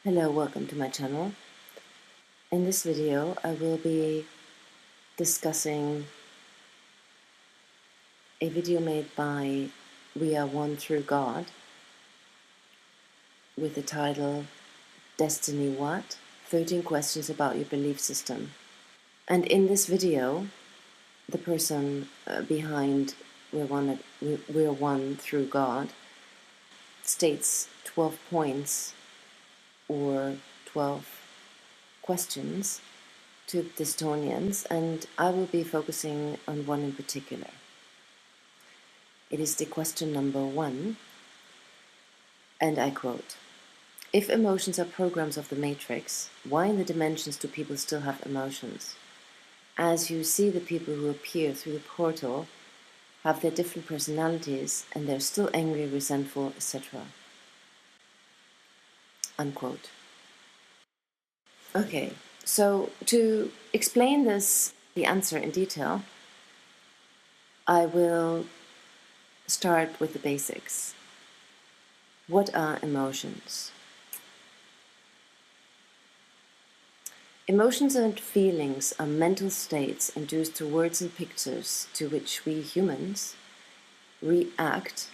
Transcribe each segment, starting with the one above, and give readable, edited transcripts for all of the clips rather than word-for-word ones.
Hello, welcome to my channel. In this video I will be discussing a video made by We Are One Through God with the title Desteni What? 13 Questions About Your Belief System. And in this video the person behind We're One Through God states 12 points or 12 questions to Destonians, and I will be focusing on one in particular. It is the question number 1, and I quote, "If emotions are programs of the matrix, why in the dimensions do people still have emotions? As you see, the people who appear through the portal have their different personalities and they're still angry, resentful, etc." Unquote. Okay, so to explain the answer in detail, I will start with the basics. What are emotions? Emotions and feelings are mental states induced through words and pictures to which we humans react,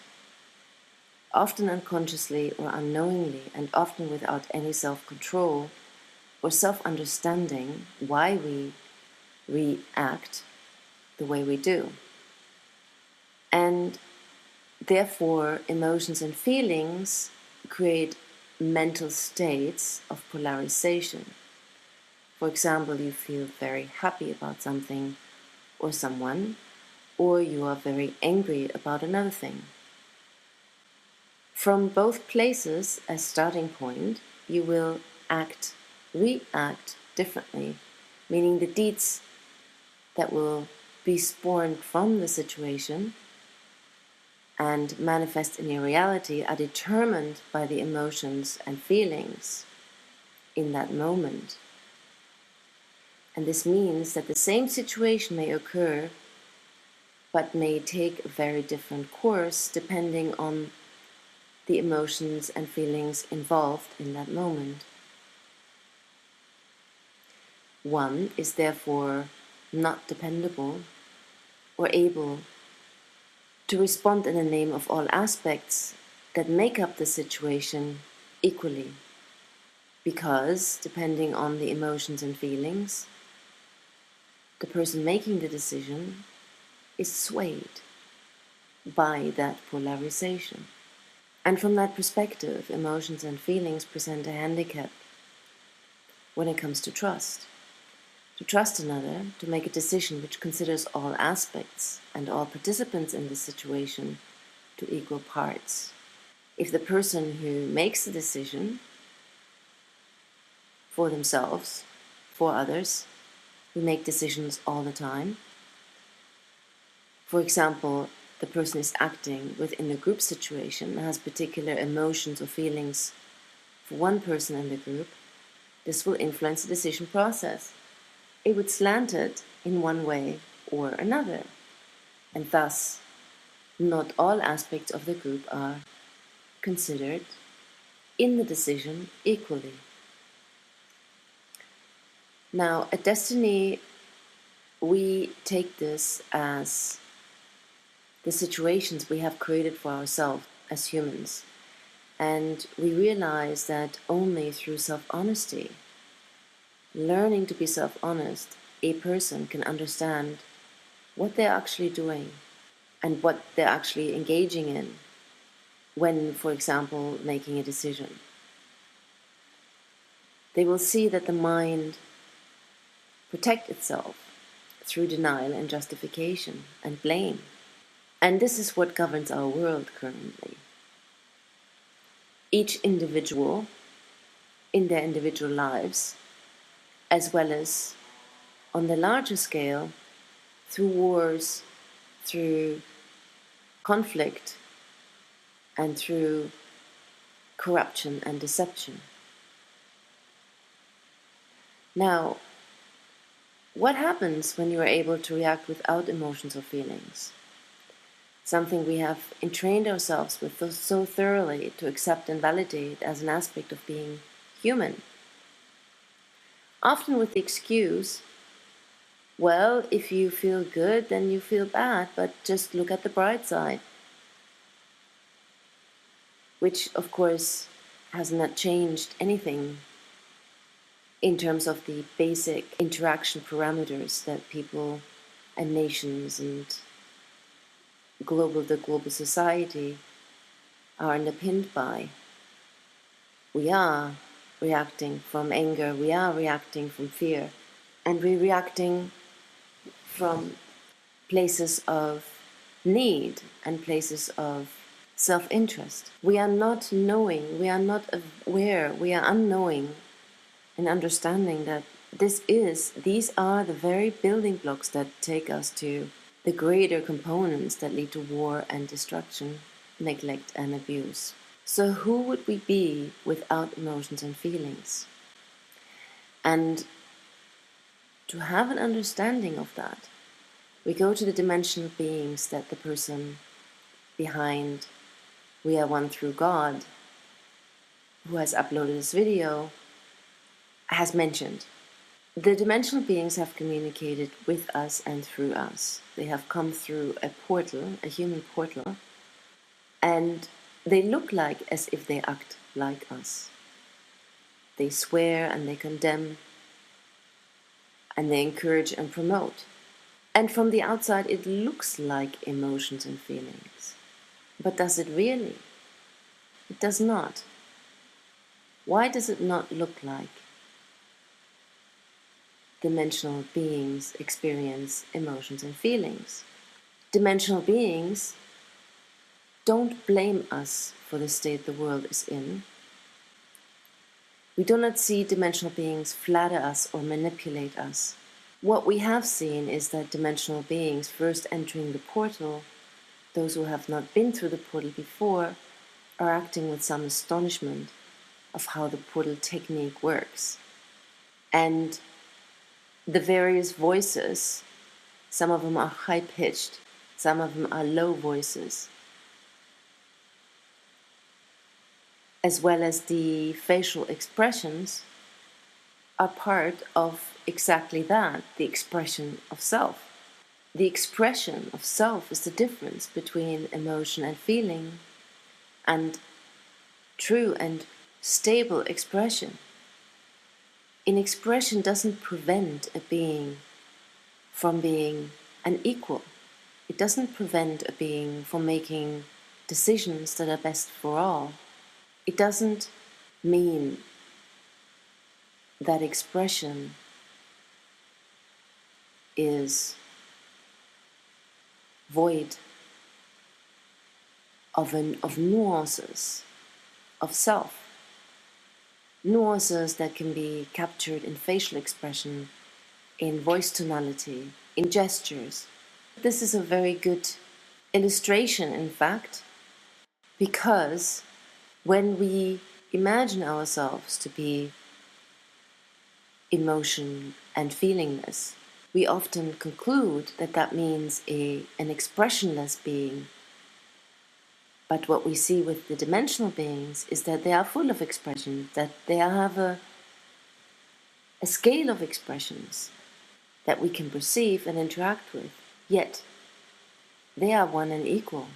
often unconsciously or unknowingly, and often without any self-control or self-understanding why we react the way we do. And therefore, emotions and feelings create mental states of polarization. For example, you feel very happy about something or someone, or you are very angry about another thing. From both places as starting point, you will react differently, meaning the deeds that will be spawned from the situation and manifest in your reality are determined by the emotions and feelings in that moment. And this means that the same situation may occur, but may take a very different course depending on the emotions and feelings involved in that moment. One is therefore not dependable or able to respond in the name of all aspects that make up the situation equally, because depending on the emotions and feelings, the person making the decision is swayed by that polarization. And from that perspective, emotions and feelings present a handicap when it comes to trust. To trust another, to make a decision which considers all aspects and all participants in the situation to equal parts. If the person who makes the decision for themselves, for others, who make decisions all the time, for example, the person is acting within a group situation and has particular emotions or feelings for one person in the group, this will influence the decision process. It would slant it in one way or another, and thus not all aspects of the group are considered in the decision equally. Now, at Desteni, we take this as the situations we have created for ourselves as humans, and we realize that only through self-honesty, learning to be self-honest, a person can understand what they're actually doing and what they're actually engaging in when, for example, making a decision. They will see that the mind protects itself through denial and justification and blame. And this is what governs our world currently. Each individual in their individual lives, as well as on the larger scale, through wars, through conflict, and through corruption and deception. Now, what happens when you are able to react without emotions or feelings? Something we have entrained ourselves with so thoroughly to accept and validate as an aspect of being human. Often with the excuse, well, if you feel good, then you feel bad, but just look at the bright side. Which, of course, has not changed anything in terms of the basic interaction parameters that people and nations and the global society are underpinned by. We are reacting from anger, we are reacting from fear, and we're reacting from places of need and places of self-interest. We are not knowing, we are not aware, we are unknowing and understanding that these are the very building blocks that take us to the greater components that lead to war and destruction, neglect and abuse. So who would we be without emotions and feelings? And to have an understanding of that, we go to the dimensional beings that the person behind We Are One Through God, who has uploaded this video, has mentioned. The dimensional beings have communicated with us and through us. They have come through a portal, a human portal, and they look like as if they act like us. They swear and they condemn, and they encourage and promote. And from the outside it looks like emotions and feelings. But does it really? It does not. Why does it not look like dimensional beings experience emotions and feelings? Dimensional beings don't blame us for the state the world is in. We do not see dimensional beings flatter us or manipulate us. What we have seen is that dimensional beings first entering the portal, those who have not been through the portal before, are acting with some astonishment of how the portal technique works. And the various voices, some of them are high-pitched, some of them are low voices, as well as the facial expressions, are part of exactly that, the expression of self. The expression of self is the difference between emotion and feeling and true and stable expression. An expression doesn't prevent a being from being an equal. It doesn't prevent a being from making decisions that are best for all. It doesn't mean that expression is void of nuances of self. Nuances that can be captured in facial expression, in voice tonality, in gestures. This is a very good illustration, in fact, because when we imagine ourselves to be emotion and feelingless, we often conclude that that means an expressionless being. But what we see with the dimensional beings is that they are full of expression, that they have a scale of expressions that we can perceive and interact with, yet they are one and equal.